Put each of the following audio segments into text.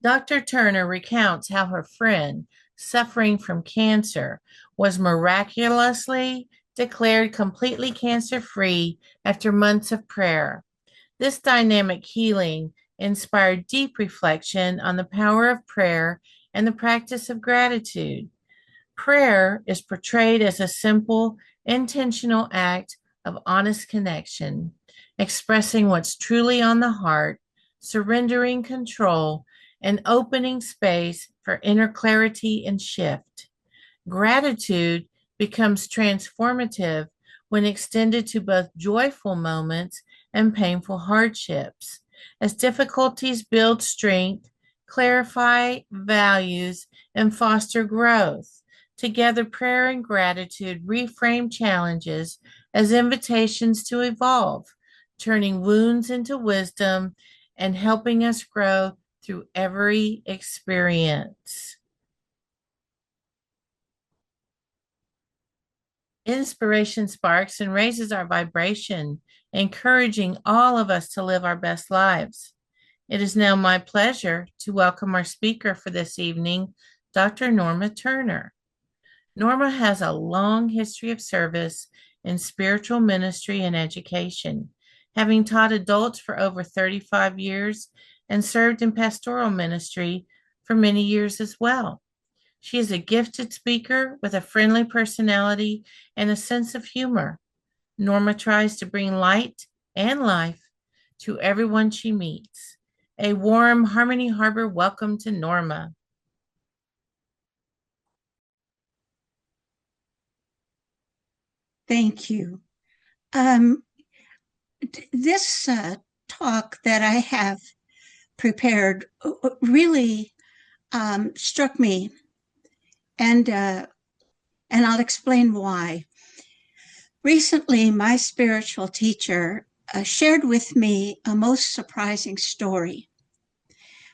Dr. Turner recounts how her friend, suffering from cancer, was miraculously declared completely cancer free after months of prayer. This dynamic healing inspired deep reflection on the power of prayer and the practice of gratitude. Prayer is portrayed as a simple, intentional act of honest connection, expressing what's truly on the heart, surrendering control, and opening space for inner clarity and shift. Gratitude becomes transformative when extended to both joyful moments and painful hardships. As difficulties build strength, clarify values, and foster growth. Together, prayer and gratitude reframe challenges as invitations to evolve, turning wounds into wisdom and helping us grow through every experience. Inspiration sparks and raises our vibration, encouraging all of us to live our best lives. It is now my pleasure to welcome our speaker for this evening, Dr. Norma Turner. Norma has a long history of service in spiritual ministry and education, having taught adults for over 35 years and served in pastoral ministry for many years as well. She is a gifted speaker with a friendly personality and a sense of humor. Norma tries to bring light and life to everyone she meets. A warm Harmony Harbor welcome to Norma. Thank you. This talk that I have prepared really struck me, and I'll explain why. Recently, my spiritual teacher shared with me a most surprising story.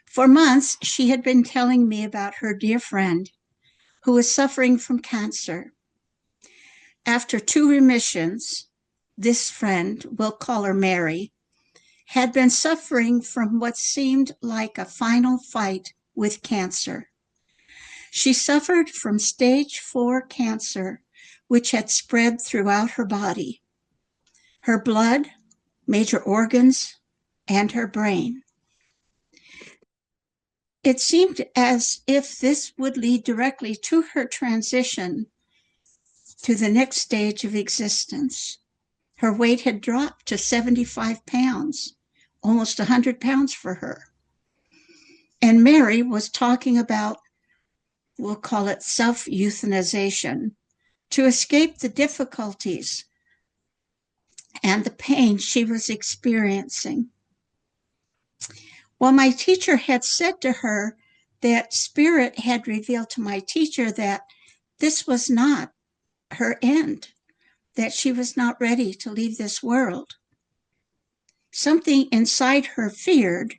For months, she had been telling me about her dear friend who was suffering from cancer. After 2 remissions, this friend, we'll call her Mary, had been suffering from what seemed like a final fight with cancer. She suffered from stage 4 cancer, which had spread throughout her body, her blood, major organs, and her brain. It seemed as if this would lead directly to her transition to the next stage of existence. Her weight had dropped to 75 pounds, almost 100 pounds for her. And Mary was talking about, we'll call it self-euthanization, to escape the difficulties and the pain she was experiencing. Well, my teacher had said to her that Spirit had revealed to my teacher that this was not her end, that she was not ready to leave this world. Something inside her feared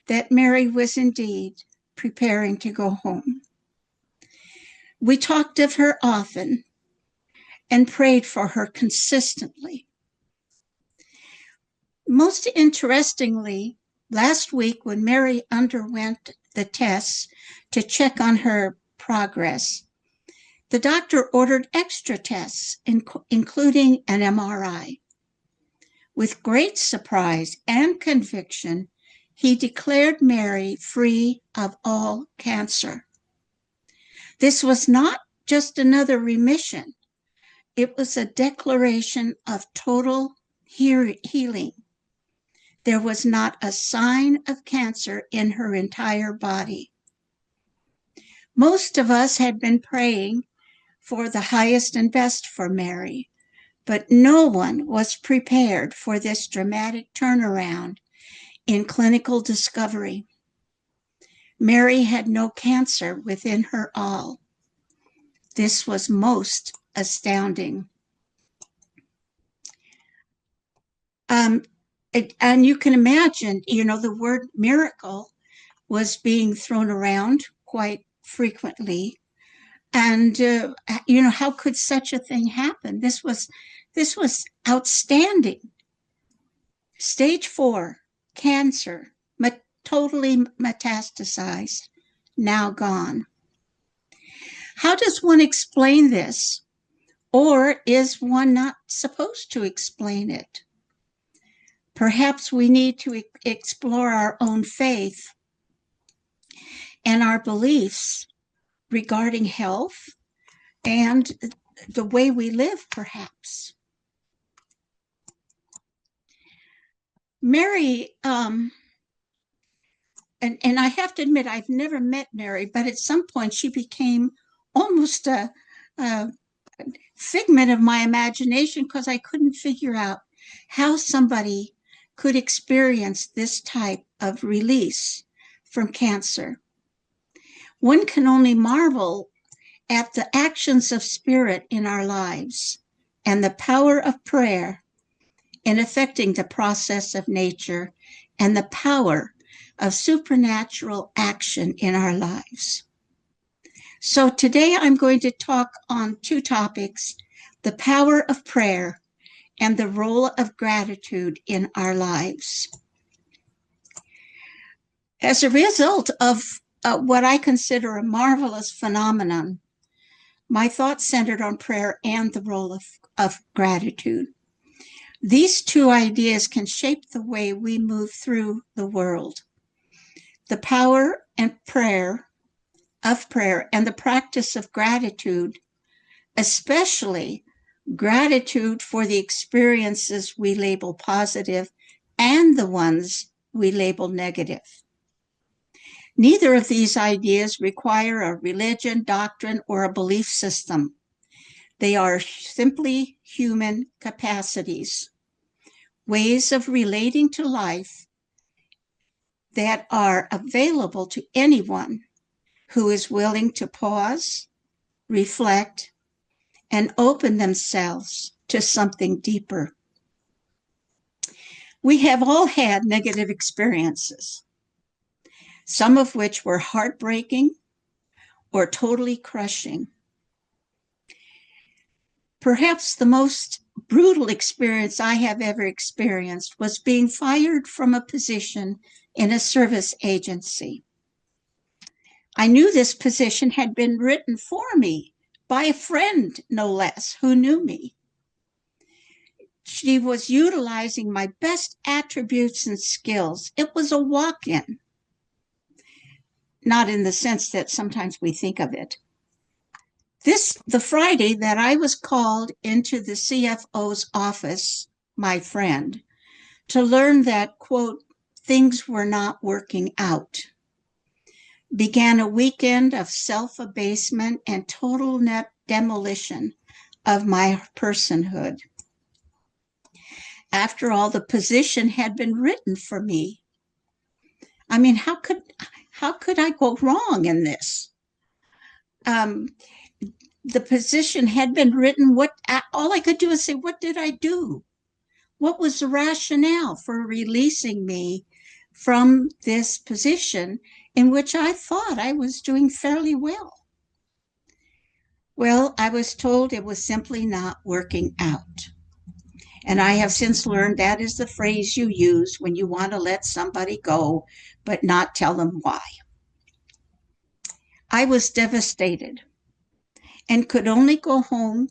that Mary was indeed preparing to go home. We talked of her often and prayed for her consistently. Most interestingly, last week when Mary underwent the tests to check on her progress, the doctor ordered extra tests, including an MRI. With great surprise and conviction, he declared Mary free of all cancer. This was not just another remission. It was a declaration of total healing. There was not a sign of cancer in her entire body. Most of us had been praying for the highest and best for Mary, but no one was prepared for this dramatic turnaround in clinical discovery. Mary had no cancer within her all. This was most astounding. And you can imagine, the word miracle was being thrown around quite frequently. And, how could such a thing happen? This was outstanding. Stage 4, cancer, totally metastasized, now gone. How does one explain this? Or is one not supposed to explain it? Perhaps we need to explore our own faith and our beliefs regarding health and the way we live, perhaps. Mary, and I have to admit, I've never met Mary, but at some point she became almost a figment of my imagination because I couldn't figure out how somebody could experience this type of release from cancer. One can only marvel at the actions of spirit in our lives and the power of prayer in affecting the process of nature and the power of supernatural action in our lives. So today I'm going to talk on two topics: the power of prayer and the role of gratitude in our lives. As a result of what I consider a marvelous phenomenon, my thoughts centered on prayer and the role of gratitude. These two ideas can shape the way we move through the world. The power and prayer and the practice of gratitude, especially gratitude for the experiences we label positive and the ones we label negative. Neither of these ideas require a religion, doctrine, or a belief system. They are simply human capacities, ways of relating to life that are available to anyone who is willing to pause, reflect, and open themselves to something deeper. We have all had negative experiences, some of which were heartbreaking or totally crushing. Perhaps the most brutal experience I have ever experienced was being fired from a position in a service agency. I knew this position had been written for me by a friend, no less, who knew me. She was utilizing my best attributes and skills. It was a walk-in, not in the sense that sometimes we think of it. The Friday that I was called into the CFO's office, my friend, to learn that, quote, things were not working out, began a weekend of self-abasement and total demolition of my personhood. After all, the position had been written for me. I mean, how could I go wrong in this? The position had been written. All I could do is say, what did I do? What was the rationale for releasing me from this position in which I thought I was doing fairly well? Well, I was told it was simply not working out. And I have since learned that is the phrase you use when you want to let somebody go, but not tell them why. I was devastated and could only go home,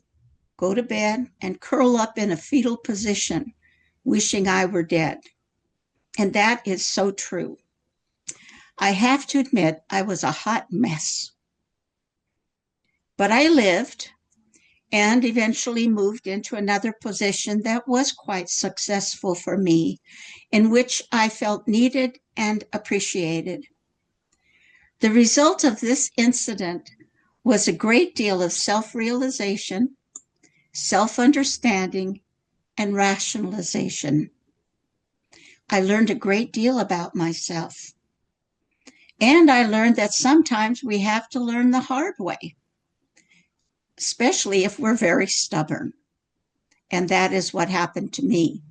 go to bed, and curl up in a fetal position, wishing I were dead. And that is so true. I have to admit, I was a hot mess. But I lived and eventually moved into another position that was quite successful for me, in which I felt needed and appreciated. The result of this incident was a great deal of self-realization, self-understanding, and rationalization. I learned a great deal about myself. And I learned that sometimes we have to learn the hard way, especially if we're very stubborn. And that is what happened to me.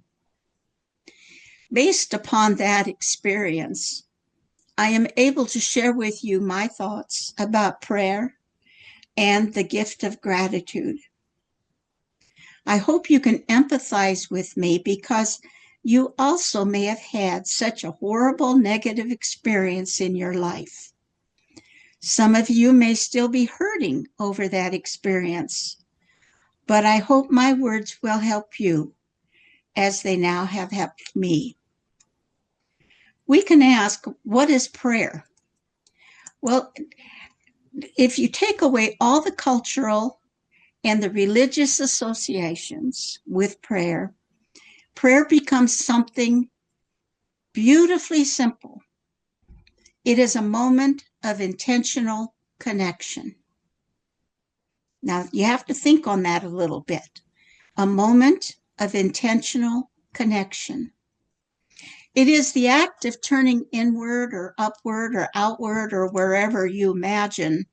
Based upon that experience, I am able to share with you my thoughts about prayer and the gift of gratitude. I hope you can empathize with me because You also may have had such a horrible negative experience in your life. Some of you may still be hurting over that experience, but I hope my words will help you as they now have helped me. We can ask, what is prayer? Well, if you take away all the cultural and the religious associations with prayer, prayer becomes something beautifully simple. It is a moment of intentional connection. Now, you have to think on that a little bit. A moment of intentional connection. It is the act of turning inward or upward or outward or wherever you imagine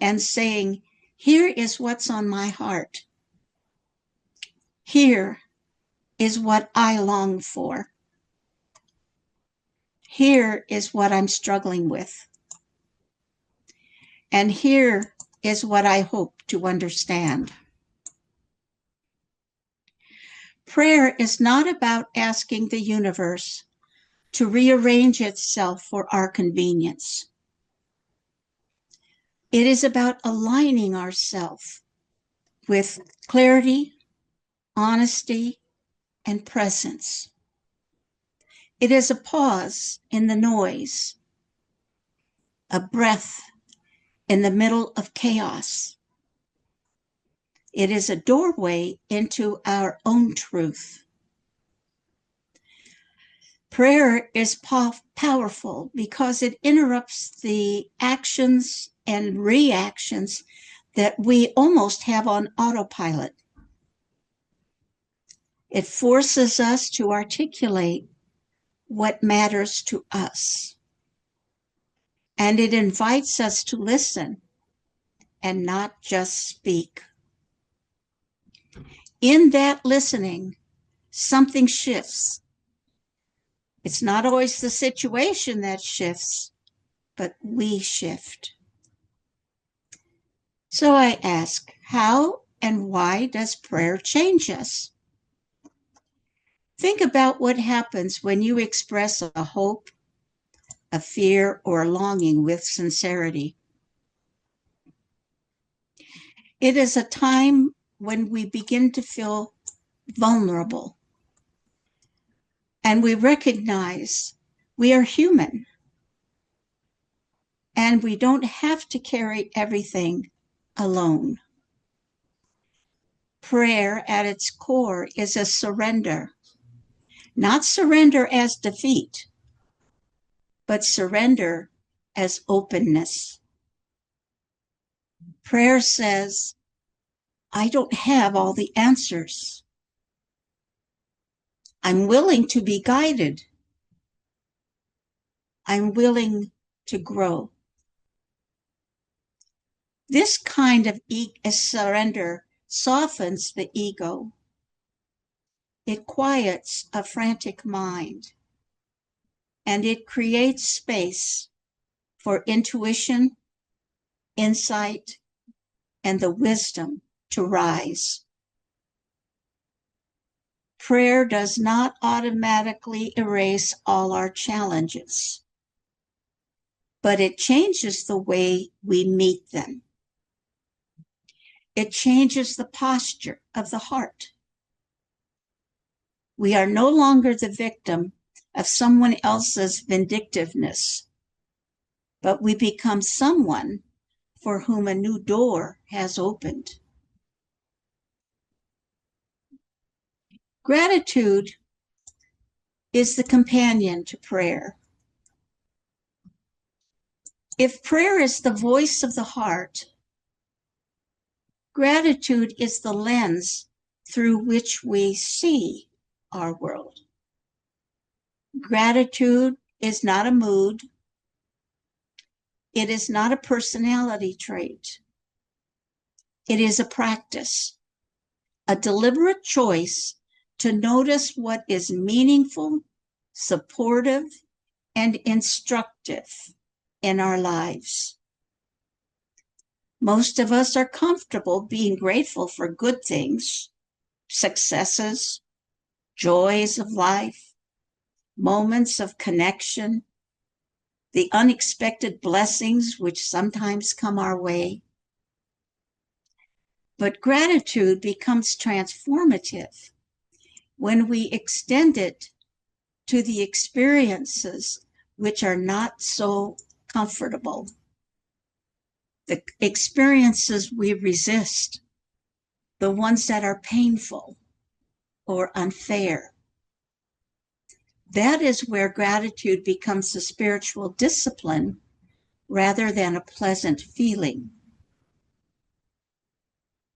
and saying, here is what's on my heart. Here is what I long for. Here is what I'm struggling with. And here is what I hope to understand. Prayer is not about asking the universe to rearrange itself for our convenience. It is about aligning ourselves with clarity, honesty, and presence. It is a pause in the noise, a breath in the middle of chaos. It is a doorway into our own truth. Prayer is powerful because it interrupts the actions and reactions that we almost have on autopilot. It forces us to articulate what matters to us. And it invites us to listen and not just speak. In that listening, something shifts. It's not always the situation that shifts, but we shift. So I ask, how and why does prayer change us? Think about what happens when you express a hope, a fear, or a longing with sincerity. It is a time when we begin to feel vulnerable and we recognize we are human and we don't have to carry everything alone. Prayer at its core is a surrender, not surrender as defeat, but surrender as openness. Prayer says, I don't have all the answers. I'm willing to be guided. I'm willing to grow. This kind of surrender softens the ego. It quiets a frantic mind, and it creates space for intuition, insight, and the wisdom to rise. Prayer does not automatically erase all our challenges, but it changes the way we meet them. It changes the posture of the heart. We are no longer the victim of someone else's vindictiveness, but we become someone for whom a new door has opened. Gratitude is the companion to prayer. If prayer is the voice of the heart, gratitude is the lens through which we see our world. Gratitude is not a mood. It is not a personality trait. It is a practice, a deliberate choice to notice what is meaningful, supportive, and instructive in our lives. Most of us are comfortable being grateful for good things, successes, joys of life, moments of connection, the unexpected blessings which sometimes come our way. But gratitude becomes transformative when we extend it to the experiences which are not so comfortable, the experiences we resist, the ones that are painful or unfair. That is where gratitude becomes a spiritual discipline rather than a pleasant feeling.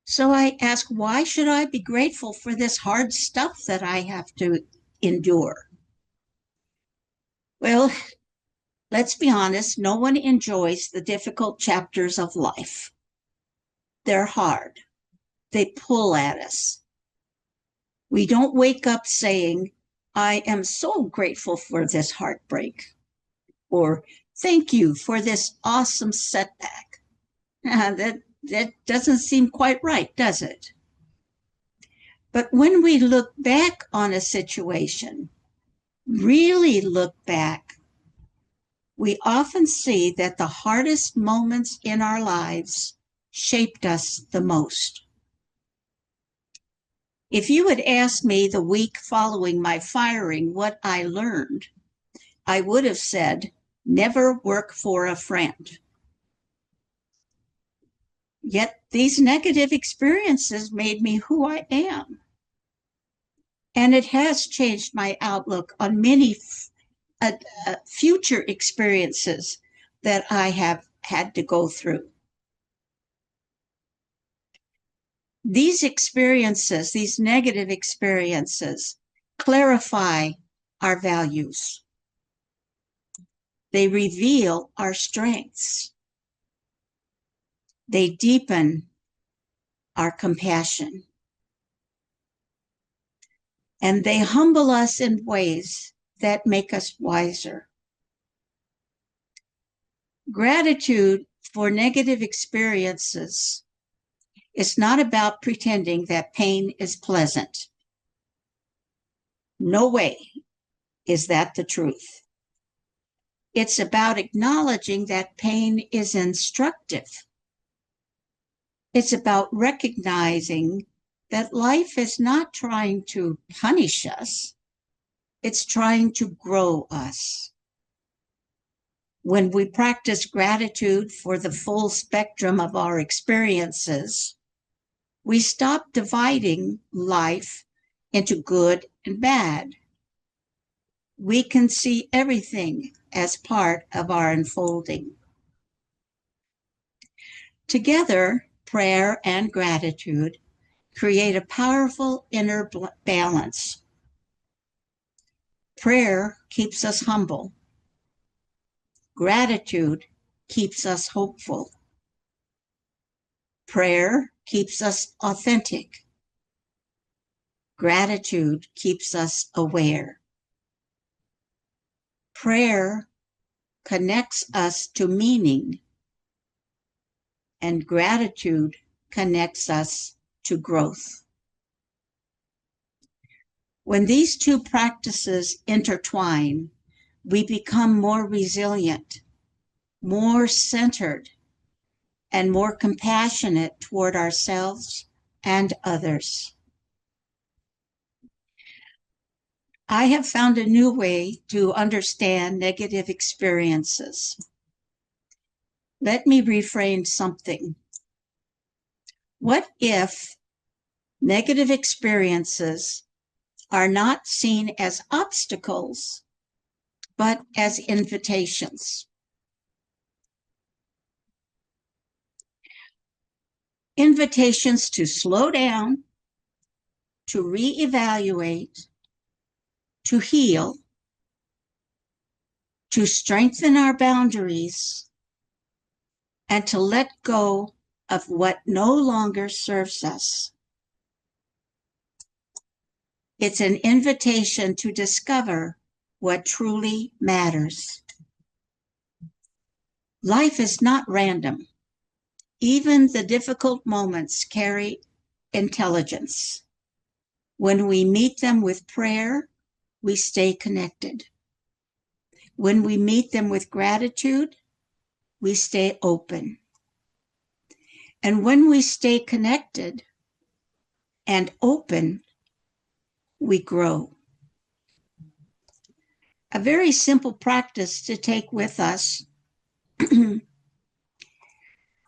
So I ask, why should I be grateful for this hard stuff that I have to endure? Well, let's be honest, no one enjoys the difficult chapters of life. They're hard. They pull at us. We don't wake up saying, I am so grateful for this heartbreak, or thank you for this awesome setback. That doesn't seem quite right, does it? But when we look back on a situation, really look back, we often see that the hardest moments in our lives shaped us the most. If you had asked me the week following my firing what I learned, I would have said, never work for a friend. Yet these negative experiences made me who I am. And it has changed my outlook on many future experiences that I have had to go through. These experiences, these negative experiences, clarify our values. They reveal our strengths. They deepen our compassion. And they humble us in ways that make us wiser. Gratitude for negative experiences is not about pretending that pain is pleasant. No way is that the truth. It's about acknowledging that pain is instructive. It's about recognizing that life is not trying to punish us. It's trying to grow us. When we practice gratitude for the full spectrum of our experiences, we stop dividing life into good and bad. We can see everything as part of our unfolding. Together, prayer and gratitude create a powerful inner balance. Prayer keeps us humble. Gratitude keeps us hopeful. Prayer keeps us authentic. Gratitude keeps us aware. Prayer connects us to meaning, and gratitude connects us to growth. When these two practices intertwine, we become more resilient, more centered, and more compassionate toward ourselves and others. I have found a new way to understand negative experiences. Let me reframe something. What if negative experiences are not seen as obstacles, but as invitations? Invitations to slow down, to reevaluate, to heal, to strengthen our boundaries, and to let go of what no longer serves us. It's an invitation to discover what truly matters. Life is not random. Even the difficult moments carry intelligence. When we meet them with prayer, we stay connected. When we meet them with gratitude, we stay open. And when we stay connected and open, we grow. A very simple practice to take with us.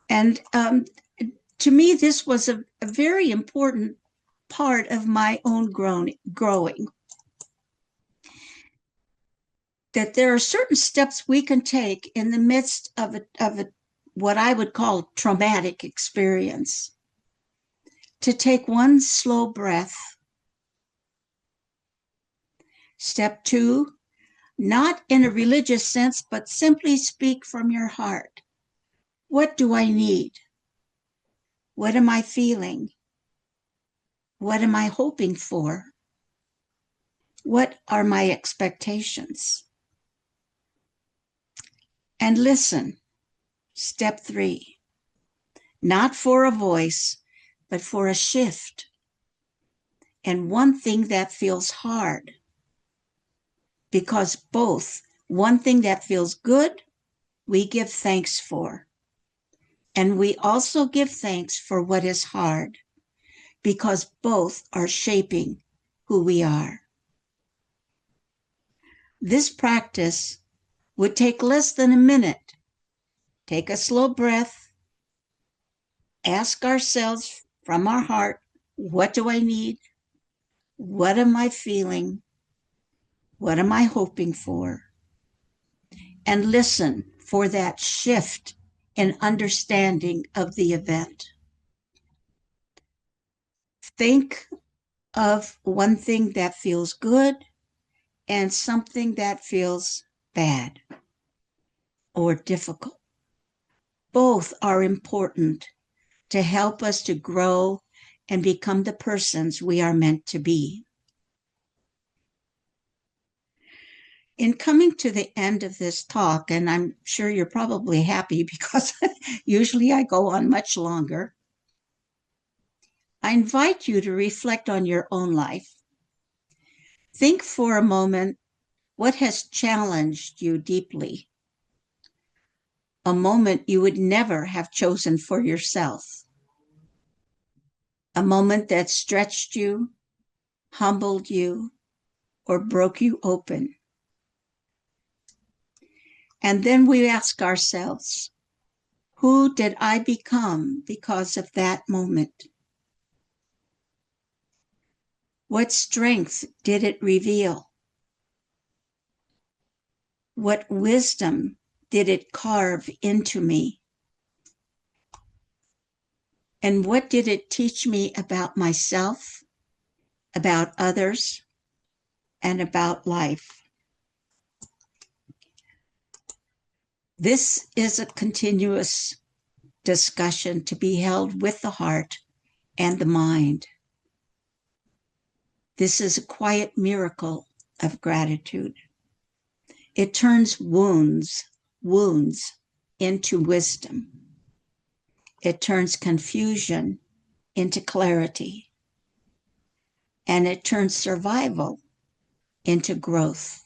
And to me, this was a very important part of my own growing. That there are certain steps we can take in the midst of what I would call traumatic experience. To take one slow breath. Step 2, not in a religious sense, but simply speak from your heart. What do I need? What am I feeling? What am I hoping for? What are my expectations? And listen. Step 3, not for a voice, but for a shift. And one thing that feels hard. Because both, one thing that feels good, we give thanks for. And we also give thanks for what is hard, because both are shaping who we are. This practice would take less than a minute. Take a slow breath. Ask ourselves from our heart, what do I need? What am I feeling? What am I hoping for? And listen for that shift in understanding of the event. Think of one thing that feels good and something that feels bad or difficult. Both are important to help us to grow and become the persons we are meant to be. In coming to the end of this talk, and I'm sure you're probably happy because usually I go on much longer, I invite you to reflect on your own life. Think for a moment what has challenged you deeply, a moment you would never have chosen for yourself, a moment that stretched you, humbled you, or broke you open. And then we ask ourselves, who did I become because of that moment? What strength did it reveal? What wisdom did it carve into me? And what did it teach me about myself, about others, and about life? This is a continuous discussion to be held with the heart and the mind. This is a quiet miracle of gratitude. It turns wounds into wisdom. It turns confusion into clarity. And it turns survival into growth.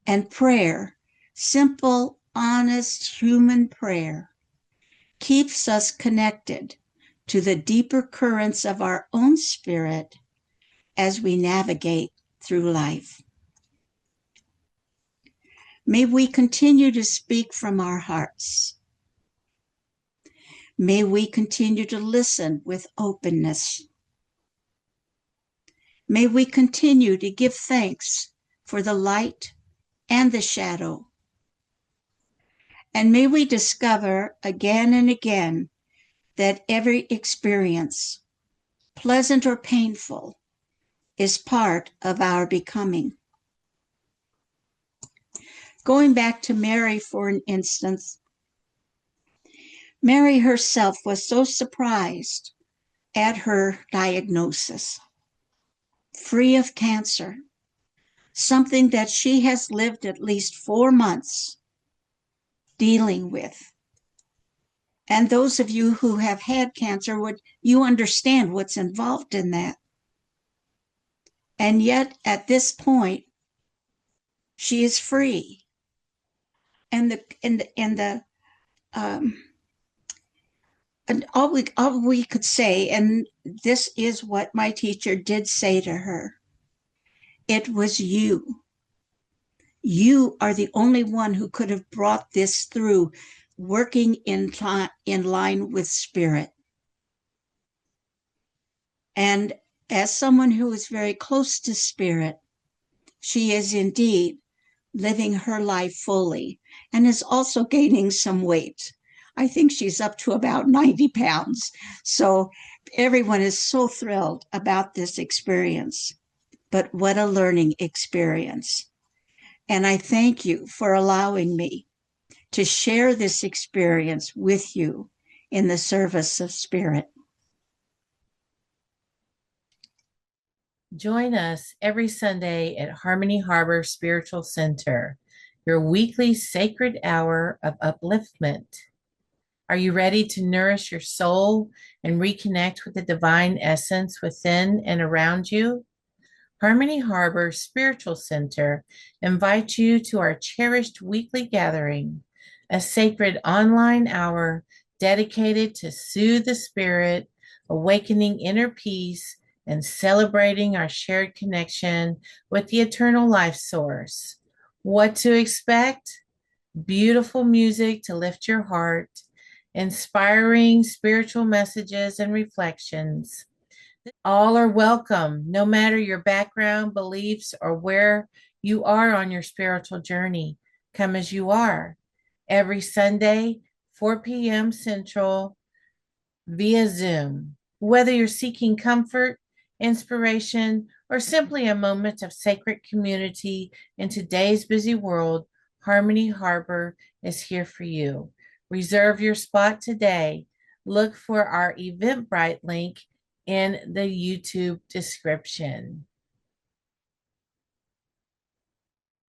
And prayer, simple, honest human prayer, keeps us connected to the deeper currents of our own spirit as we navigate through life. May we continue to speak from our hearts. May we continue to listen with openness. May we continue to give thanks for the light and the shadow. And may we discover again and again that every experience, pleasant or painful, is part of our becoming. Going back to Mary for an instance, Mary herself was so surprised at her diagnosis, free of cancer, something that she has lived at least 4 months dealing with. And those of you who have had cancer, you understand what's involved in that. And yet, at this point, she is free. And and all we could say, and this is what my teacher did say to her, it was you. You are the only one who could have brought this through, working in line with spirit. And as someone who is very close to spirit, she is indeed living her life fully and is also gaining some weight. I think she's up to about 90 pounds. So everyone is so thrilled about this experience. But what a learning experience. And I thank you for allowing me to share this experience with you in the service of spirit. Join us every Sunday at Harmony Harbor Spiritual Center, your weekly sacred hour of upliftment. Are you ready to nourish your soul and reconnect with the divine essence within and around you? Harmony Harbor Spiritual Center invites you to our cherished weekly gathering, a sacred online hour dedicated to soothe the spirit, awakening inner peace, and celebrating our shared connection with the eternal life source. What to expect? Beautiful music to lift your heart, inspiring spiritual messages and reflections. All are welcome, no matter your background, beliefs, or where you are on your spiritual journey. Come as you are. Every Sunday, 4 p.m. Central, via Zoom. Whether you're seeking comfort, inspiration, or simply a moment of sacred community in today's busy world, Harmony Harbor is here for you. Reserve your spot today. Look for our Eventbrite link in the YouTube description.